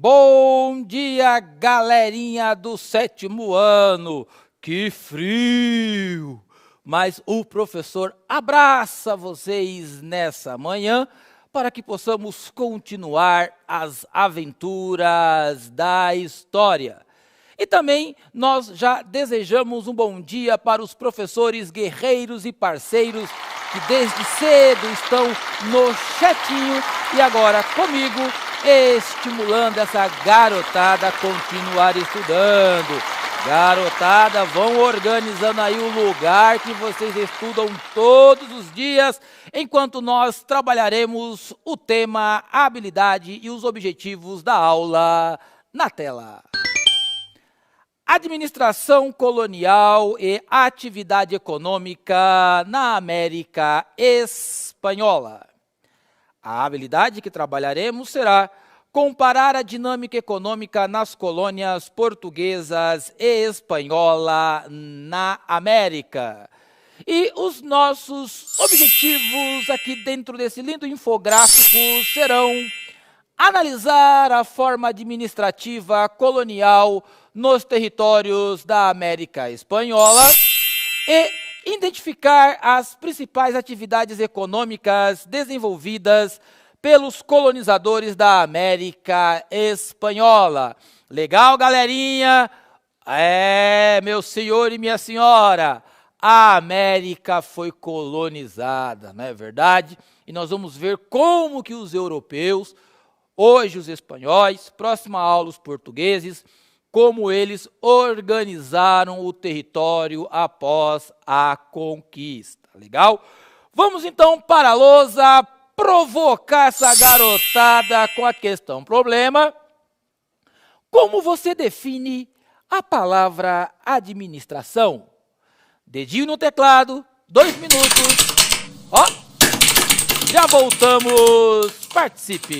Bom dia, galerinha do 7º ano. Que frio! Mas o professor abraça vocês nessa manhã para que possamos continuar as aventuras da história. E também nós já desejamos um bom dia para os professores guerreiros e parceiros que desde cedo estão no chatinho e agora comigo, estimulando essa garotada a continuar estudando. Garotada, vão organizando aí o lugar que vocês estudam todos os dias, enquanto nós trabalharemos o tema, a habilidade e os objetivos da aula na tela. Administração colonial e atividade econômica na América Espanhola. A habilidade que trabalharemos será comparar a dinâmica econômica nas colônias portuguesas e espanhola na América. E os nossos objetivos aqui dentro desse lindo infográfico serão analisar a forma administrativa colonial nos territórios da América Espanhola e identificar as principais atividades econômicas desenvolvidas pelos colonizadores da América Espanhola. Legal, galerinha? Meu senhor e minha senhora, a América foi colonizada, não é verdade? E nós vamos ver como que os europeus, hoje os espanhóis, próxima aula os portugueses, como eles organizaram o território após a conquista. Legal? Vamos então para a lousa provocar essa garotada com a questão problema. Como você define a palavra administração? Dedinho no teclado, 2 minutos. Ó, já voltamos. Participe!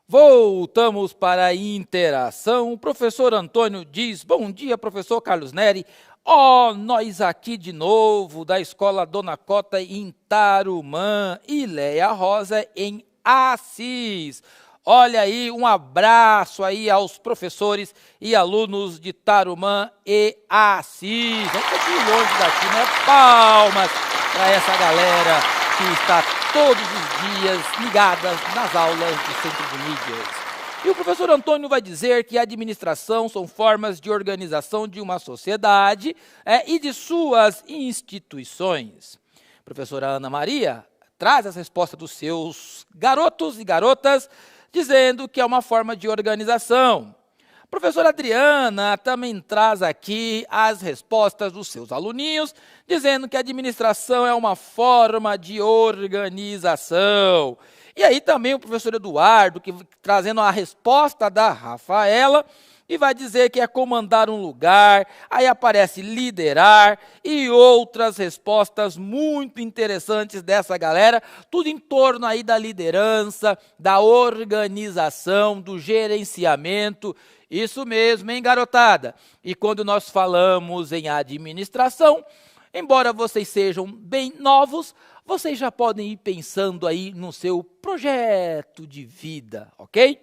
Voltamos para a interação. O professor Antônio diz, bom dia, professor Carlos Neri. Nós aqui de novo, da Escola Dona Cota em Tarumã e Leia Rosa em Assis. Olha aí, um abraço aí aos professores e alunos de Tarumã e Assis. Vamos um pouquinho longe daqui, né? Palmas para essa galera que está todos os dias ligadas nas aulas do Centro de Mídias. E o professor Antônio vai dizer que a administração são formas de organização de uma sociedade e de suas instituições. A professora Ana Maria traz as respostas dos seus garotos e garotas, dizendo que é uma forma de organização. A Professora Adriana também traz aqui as respostas dos seus aluninhos, dizendo que a administração é uma forma de organização. E aí também o professor Eduardo, trazendo a resposta da Rafaela, e vai dizer que é comandar um lugar, aí aparece liderar e outras respostas muito interessantes dessa galera, tudo em torno aí da liderança, da organização, do gerenciamento. Isso mesmo, hein, garotada? E quando nós falamos em administração, embora vocês sejam bem novos, vocês já podem ir pensando aí no seu projeto de vida, ok?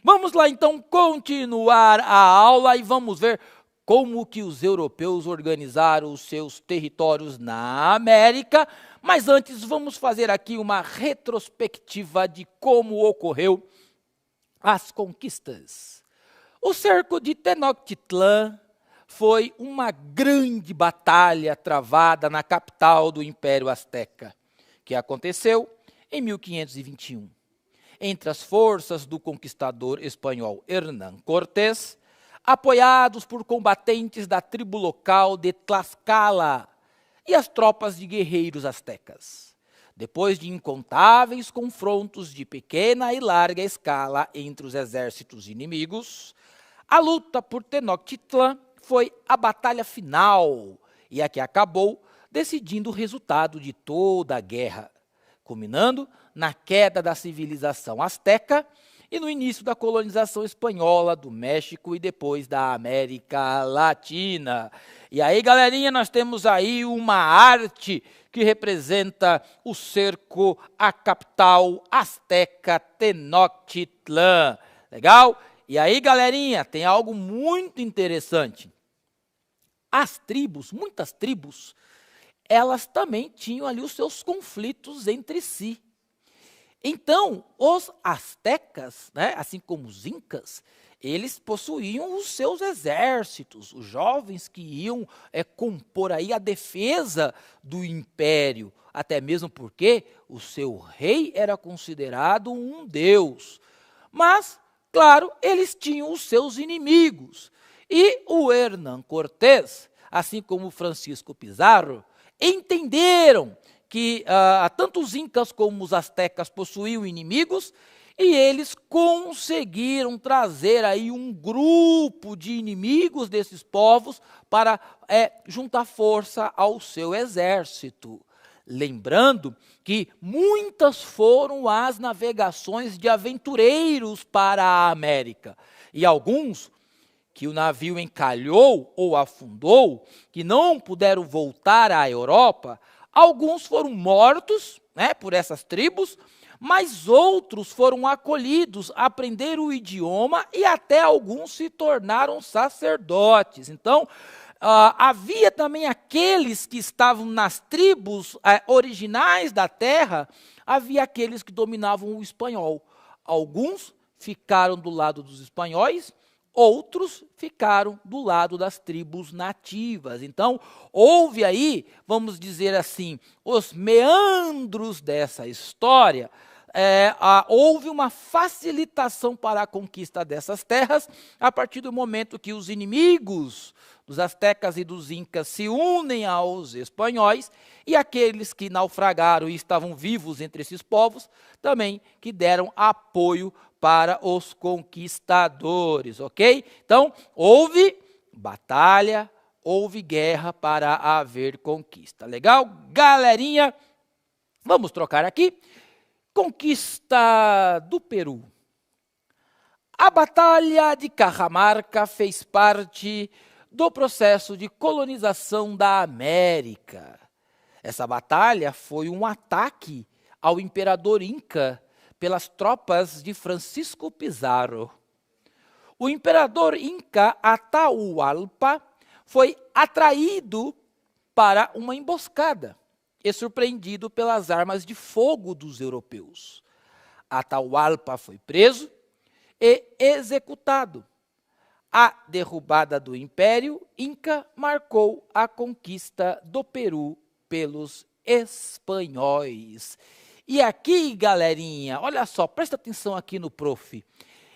Vamos lá então continuar a aula e vamos ver como que os europeus organizaram os seus territórios na América. Mas antes vamos fazer aqui uma retrospectiva de como ocorreu as conquistas. O cerco de Tenochtitlan foi uma grande batalha travada na capital do Império Azteca, que aconteceu em 1521. Entre as forças do conquistador espanhol Hernán Cortés, apoiados por combatentes da tribo local de Tlaxcala e as tropas de guerreiros astecas. Depois de incontáveis confrontos de pequena e larga escala entre os exércitos inimigos, a luta por Tenochtitlan foi a batalha final e a que acabou decidindo o resultado de toda a guerra, culminando na queda da civilização azteca e no início da colonização espanhola do México e depois da América Latina. E aí, galerinha, nós temos aí uma arte que representa o cerco à capital azteca Tenochtitlan. Legal? E aí, galerinha, tem algo muito interessante. As tribos, muitas tribos, elas também tinham ali os seus conflitos entre si. Então, os astecas, né, assim como os incas, eles possuíam os seus exércitos, os jovens que iam compor aí a defesa do império, até mesmo porque o seu rei era considerado um deus. Mas, claro, eles tinham os seus inimigos. E o Hernán Cortés, assim como o Francisco Pizarro, entenderam que tanto os incas como os astecas possuíam inimigos e eles conseguiram trazer aí um grupo de inimigos desses povos para juntar força ao seu exército. Lembrando que muitas foram as navegações de aventureiros para a América e alguns que o navio encalhou ou afundou, que não puderam voltar à Europa, alguns foram mortos, né, por essas tribos, mas outros foram acolhidos, aprenderam o idioma e até alguns se tornaram sacerdotes. Então, havia também aqueles que estavam nas tribos originais da terra, havia aqueles que dominavam o espanhol. Alguns ficaram do lado dos espanhóis, outros ficaram do lado das tribos nativas. Então, houve aí, vamos dizer assim, os meandros dessa história. Houve uma facilitação para a conquista dessas terras a partir do momento que os inimigos dos astecas e dos incas se unem aos espanhóis e aqueles que naufragaram e estavam vivos entre esses povos também que deram apoio para os conquistadores, ok? Então, houve batalha, houve guerra para haver conquista. Legal? Galerinha, vamos trocar aqui. Conquista do Peru. A Batalha de Cajamarca fez parte do processo de colonização da América. Essa batalha foi um ataque ao imperador Inca pelas tropas de Francisco Pizarro. O imperador Inca Atahualpa foi atraído para uma emboscada e surpreendido pelas armas de fogo dos europeus. Atahualpa foi preso e executado. A derrubada do Império Inca marcou a conquista do Peru pelos espanhóis. E aqui, galerinha, olha só, presta atenção aqui no prof.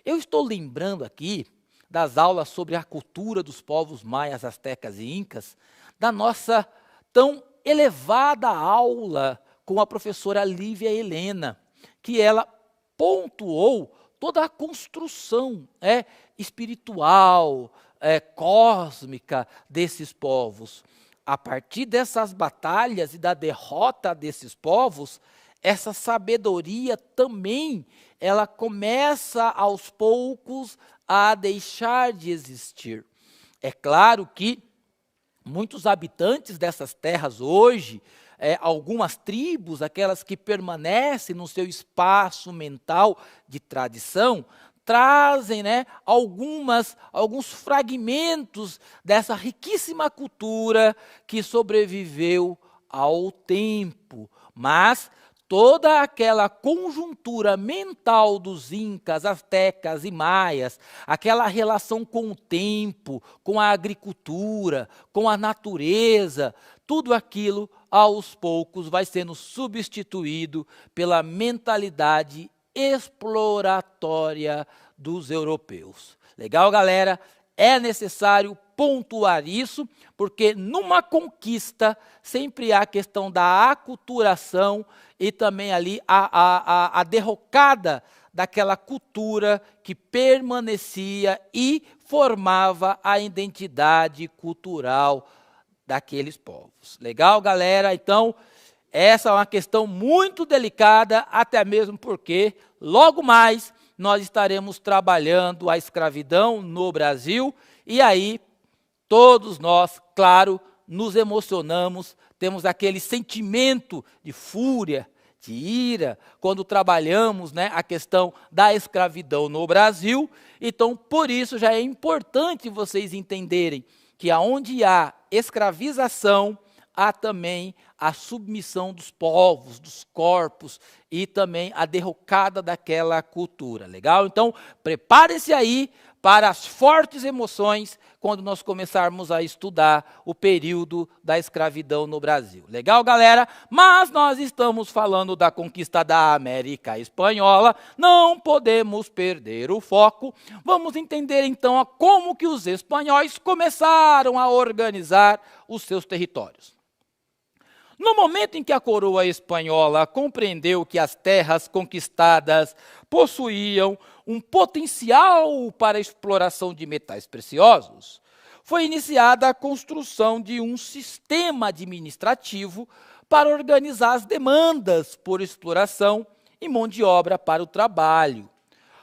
Eu estou lembrando aqui das aulas sobre a cultura dos povos maias, astecas e incas, da nossa tão elevada aula com a professora Lívia Helena, que ela pontuou toda a construção espiritual, cósmica desses povos. A partir dessas batalhas e da derrota desses povos, essa sabedoria também, ela começa aos poucos a deixar de existir. É claro que muitos habitantes dessas terras hoje, algumas tribos, aquelas que permanecem no seu espaço mental de tradição, trazem alguns fragmentos dessa riquíssima cultura que sobreviveu ao tempo. Mas toda aquela conjuntura mental dos incas, astecas e maias, aquela relação com o tempo, com a agricultura, com a natureza, tudo aquilo, aos poucos, vai sendo substituído pela mentalidade exploratória dos europeus. Legal, galera? É necessário pontuar isso, porque numa conquista sempre há a questão da aculturação e também ali a derrocada daquela cultura que permanecia e formava a identidade cultural daqueles povos. Legal, galera? Então, essa é uma questão muito delicada, até mesmo porque logo mais nós estaremos trabalhando a escravidão no Brasil e aí todos nós, claro, nos emocionamos, temos aquele sentimento de fúria, de ira, quando trabalhamos a questão da escravidão no Brasil. Então, por isso já é importante vocês entenderem que aonde há escravização, há também a submissão dos povos, dos corpos e também a derrocada daquela cultura. Legal? Então, preparem-se aí para as fortes emoções quando nós começarmos a estudar o período da escravidão no Brasil. Legal, galera? Mas nós estamos falando da conquista da América Espanhola, não podemos perder o foco. Vamos entender então como que os espanhóis começaram a organizar os seus territórios. No momento em que a coroa espanhola compreendeu que as terras conquistadas possuíam um potencial para a exploração de metais preciosos, foi iniciada a construção de um sistema administrativo para organizar as demandas por exploração e mão de obra para o trabalho.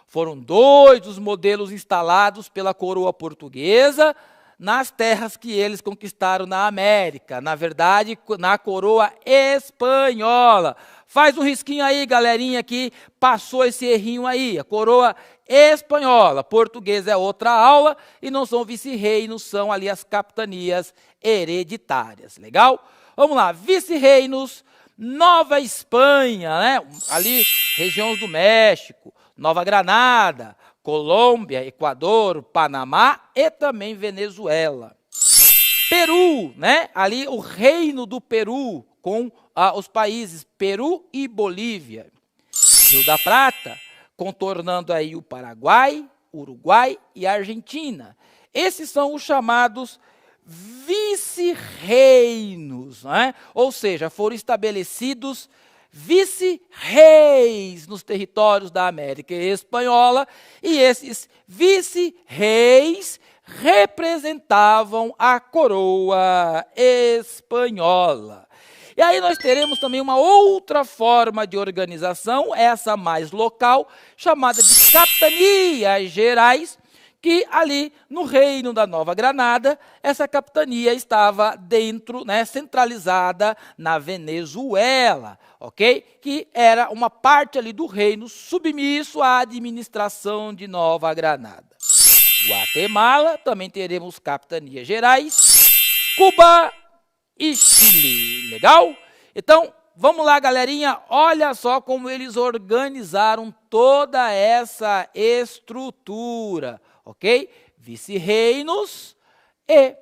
Foram 2 os modelos instalados pela coroa portuguesa nas terras que eles conquistaram na América, na verdade, na coroa espanhola. Faz um risquinho aí, galerinha, que passou esse errinho aí. A coroa espanhola, portuguesa é outra aula, e não são vice-reinos, são ali as capitanias hereditárias. Legal? Vamos lá, vice-reinos, Nova Espanha, ali regiões do México, Nova Granada, Colômbia, Equador, Panamá e também Venezuela. Peru, ali o reino do Peru, com os países Peru e Bolívia. Rio da Prata, contornando aí o Paraguai, Uruguai e Argentina. Esses são os chamados vice-reinos, ou seja, foram estabelecidos vice-reis nos territórios da América Espanhola, e esses vice-reis representavam a coroa espanhola. E aí nós teremos também uma outra forma de organização, essa mais local, chamada de capitanias gerais, que ali no reino da Nova Granada, essa capitania estava dentro, centralizada na Venezuela, ok? Que era uma parte ali do reino submisso à administração de Nova Granada. Guatemala, também teremos capitanias gerais, Cuba e Chile, legal? Então, vamos lá, galerinha, olha só como eles organizaram toda essa estrutura, ok? Vice-reinos e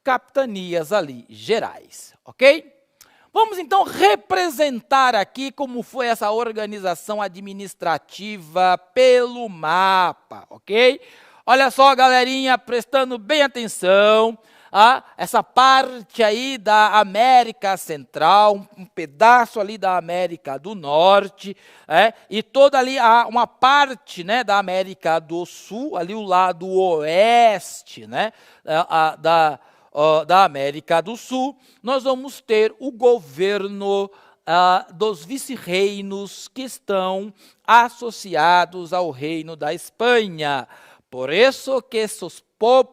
capitanias ali gerais, ok? Vamos então representar aqui como foi essa organização administrativa pelo mapa, ok? Olha só, galerinha, prestando bem atenção. Essa parte aí da América Central, um pedaço ali da América do Norte, e toda ali uma parte, né, da América do Sul, ali o lado oeste, né, da América do Sul, nós vamos ter o governo dos vice-reinos que estão associados ao reino da Espanha. Por isso que esses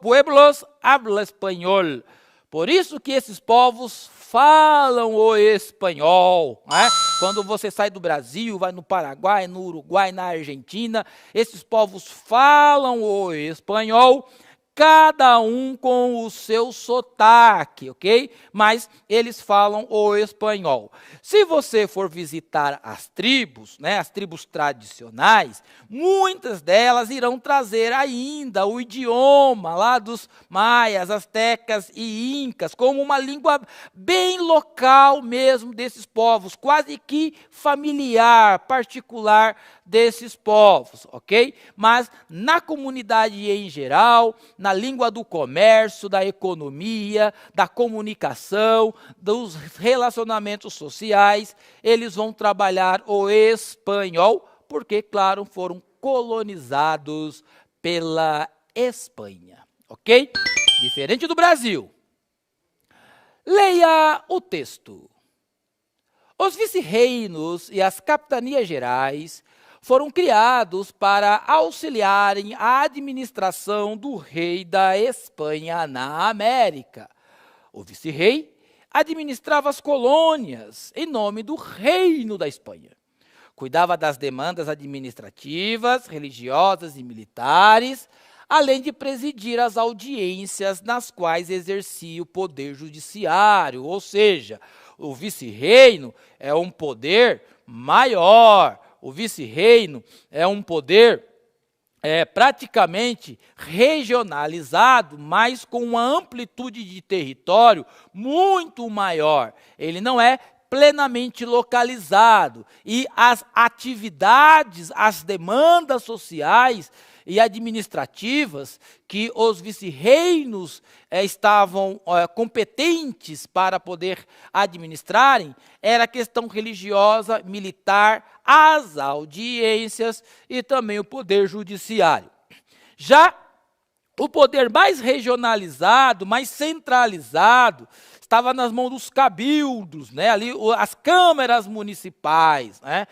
pueblos hablam espanhol. Por isso que esses povos falam o espanhol. Né? Quando você sai do Brasil, vai no Paraguai, no Uruguai, na Argentina, esses povos falam o espanhol, cada um com o seu sotaque, ok? Mas eles falam o espanhol. Se você for visitar as tribos, né, as tribos tradicionais, muitas delas irão trazer ainda o idioma lá dos maias, astecas e incas, como uma língua bem local mesmo desses povos, quase que familiar, particular desses povos, ok? Mas na comunidade em geral, na língua do comércio, da economia, da comunicação, dos relacionamentos sociais, eles vão trabalhar o espanhol, porque, claro, foram colonizados pela Espanha, ok? Diferente do Brasil. Leia o texto. Os vice-reinos e as capitanias gerais foram criados para auxiliarem a administração do rei da Espanha na América. O vice-rei administrava as colônias em nome do reino da Espanha. Cuidava das demandas administrativas, religiosas e militares, além de presidir as audiências nas quais exercia o poder judiciário, ou seja, o vice-reino é um poder maior. O vice-reino é um poder praticamente regionalizado, mas com uma amplitude de território muito maior. Ele não é plenamente localizado. E as atividades, as demandas sociais e administrativas que os vice-reinos estavam competentes para poder administrarem, era a questão religiosa, militar, as audiências e também o poder judiciário. Já o poder mais regionalizado, mais centralizado, estava nas mãos dos cabildos, né? Ali as câmaras municipais, né?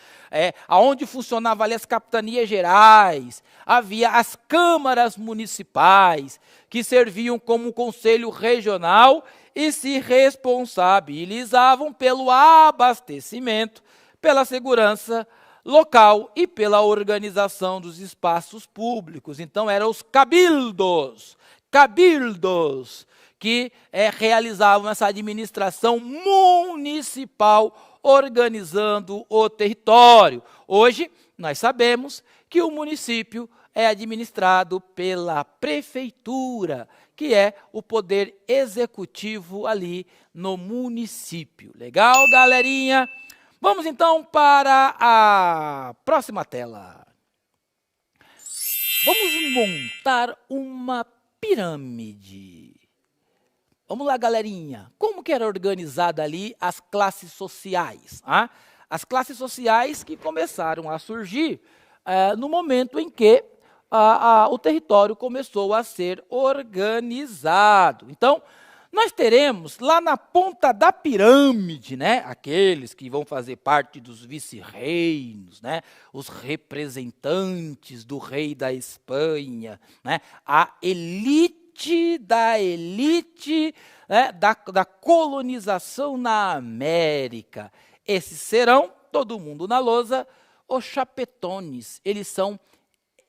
Onde funcionavam ali as capitanias gerais, havia as câmaras municipais, que serviam como conselho regional e se responsabilizavam pelo abastecimento, pela segurança local e pela organização dos espaços públicos. Então, eram os cabildos que realizavam essa administração municipal, organizando o território. Hoje, nós sabemos que o município é administrado pela prefeitura, que é o poder executivo ali no município. Legal, galerinha? Vamos então para a próxima tela. Vamos montar uma pirâmide. Vamos lá, galerinha. Como que era organizada ali as classes sociais? As classes sociais que começaram a surgir no momento em que o território começou a ser organizado. Então, nós teremos lá na ponta da pirâmide, né, aqueles que vão fazer parte dos vice-reinos, né, os representantes do rei da Espanha, né, a elite da elite, né, da colonização na América. Esses serão, todo mundo na lousa, os chapetones. Eles são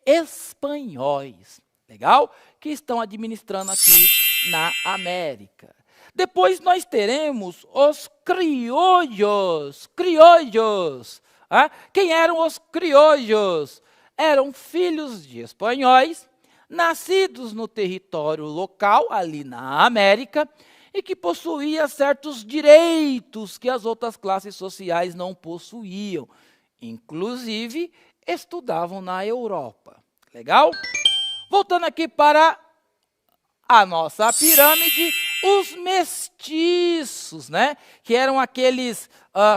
espanhóis, legal? Que estão administrando aqui na América. Depois nós teremos os criollos. Quem eram os criollos? Eram filhos de espanhóis, nascidos no território local, ali na América, e que possuíam certos direitos que as outras classes sociais não possuíam. Inclusive, estudavam na Europa. Legal? Voltando aqui para a nossa pirâmide, os mestiços, né? Que eram aqueles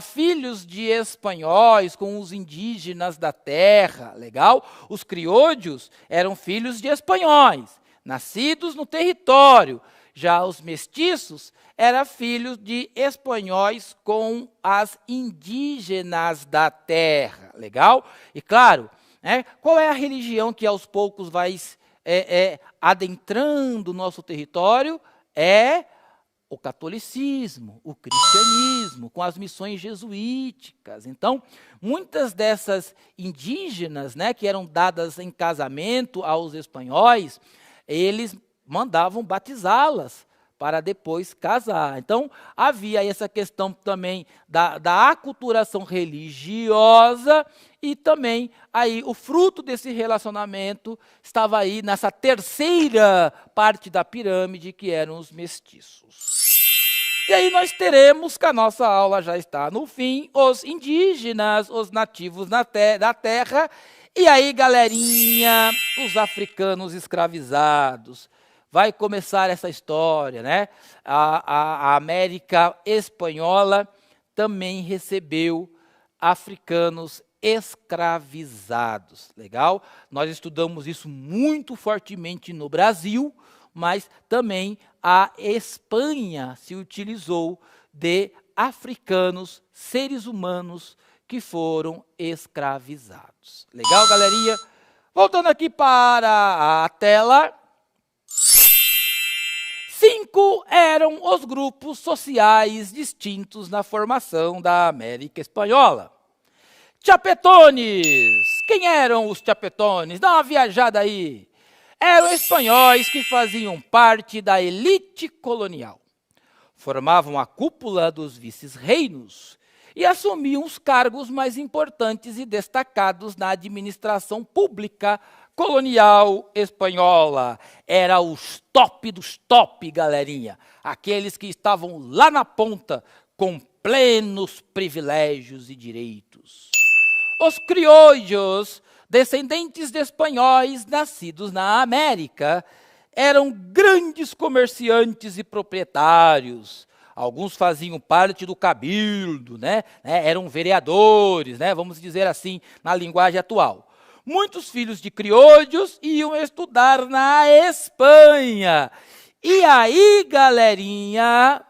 filhos de espanhóis com os indígenas da terra, legal? Os crioudios eram filhos de espanhóis, nascidos no território. Já os mestiços eram filhos de espanhóis com as indígenas da terra, legal? E claro, né, qual é a religião que aos poucos vai adentrando o nosso território? É o catolicismo, o cristianismo, com as missões jesuíticas. Então, muitas dessas indígenas, né, que eram dadas em casamento aos espanhóis, eles mandavam batizá-las para depois casar. Então, havia essa questão também da aculturação religiosa e também aí o fruto desse relacionamento estava aí nessa terceira parte da pirâmide, que eram os mestiços. E aí nós teremos, que a nossa aula já está no fim, os indígenas, os nativos da terra, e aí, galerinha, os africanos escravizados. Vai começar essa história, né? A América espanhola também recebeu africanos escravizados, legal? Nós estudamos isso muito fortemente no Brasil, mas também a Espanha se utilizou de africanos, seres humanos que foram escravizados. Legal, galerinha? Voltando aqui para a tela. 5 eram os grupos sociais distintos na formação da América Espanhola. Chapetones. Quem eram os chapetones? Dá uma viajada aí. Eram espanhóis que faziam parte da elite colonial. Formavam a cúpula dos vice-reinos e assumiam os cargos mais importantes e destacados na administração pública colonial espanhola. Era os top dos top, galerinha. Aqueles que estavam lá na ponta com plenos privilégios e direitos. Os criollos, descendentes de espanhóis nascidos na América, eram grandes comerciantes e proprietários. Alguns faziam parte do cabildo, né? Eram vereadores, né? Vamos dizer assim, na linguagem atual. Muitos filhos de criollos iam estudar na Espanha. E aí, galerinha,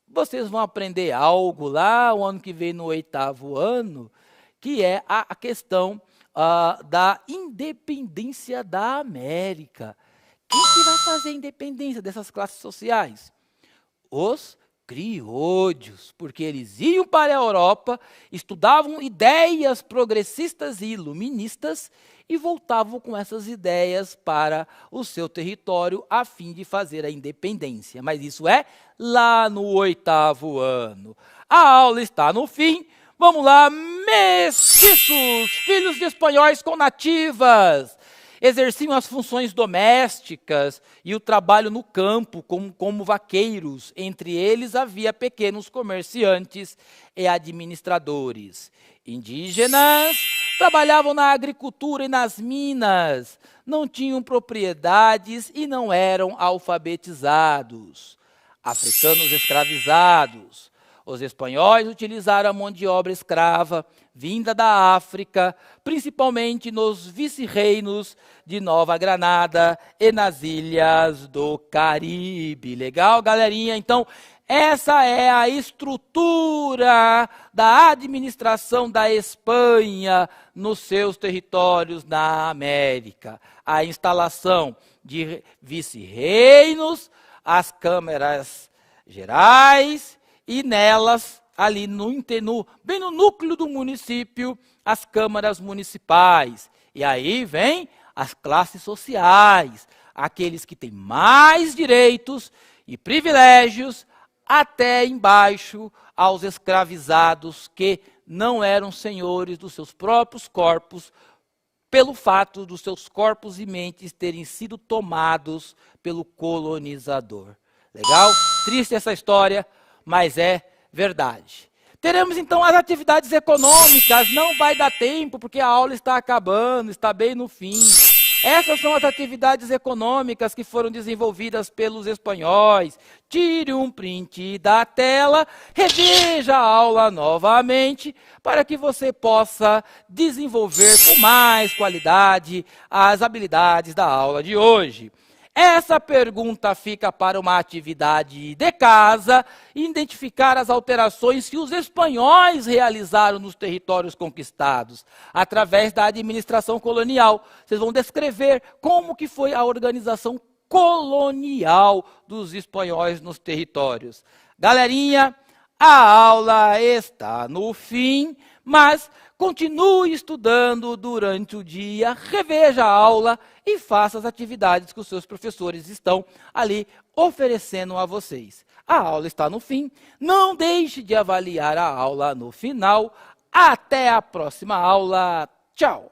vocês vão aprender algo lá, o ano que vem, no 8º ano, que é a questão da independência da América. Quem que vai fazer a independência dessas classes sociais? Os criollos, porque eles iam para a Europa, estudavam ideias progressistas e iluministas e voltavam com essas ideias para o seu território a fim de fazer a independência. Mas isso é lá no 8º ano. A aula está no fim. Vamos lá, mestiços, filhos de espanhóis com nativas. Exerciam as funções domésticas e o trabalho no campo como vaqueiros. Entre eles havia pequenos comerciantes e administradores. Indígenas trabalhavam na agricultura e nas minas. Não tinham propriedades e não eram alfabetizados. Africanos escravizados. Os espanhóis utilizaram a mão de obra escrava vinda da África, principalmente nos vice-reinos de Nova Granada e nas ilhas do Caribe. Legal, galerinha? Então, essa é a estrutura da administração da Espanha nos seus territórios na América. A instalação de vice-reinos, as câmaras gerais e nelas, ali bem no núcleo do município, as câmaras municipais. E aí vem as classes sociais, aqueles que têm mais direitos e privilégios, até embaixo aos escravizados que não eram senhores dos seus próprios corpos, pelo fato dos seus corpos e mentes terem sido tomados pelo colonizador. Legal? Triste essa história, mas é verdade. Teremos então as atividades econômicas, não vai dar tempo porque a aula está acabando, está bem no fim. Essas são as atividades econômicas que foram desenvolvidas pelos espanhóis. Tire um print da tela, reveja a aula novamente, para que você possa desenvolver com mais qualidade as habilidades da aula de hoje. Essa pergunta fica para uma atividade de casa, identificar as alterações que os espanhóis realizaram nos territórios conquistados, através da administração colonial. Vocês vão descrever como que foi a organização colonial dos espanhóis nos territórios. Galerinha, a aula está no fim, mas continue estudando durante o dia, reveja a aula e faça as atividades que os seus professores estão ali oferecendo a vocês. A aula está no fim, não deixe de avaliar a aula no final. Até a próxima aula. Tchau!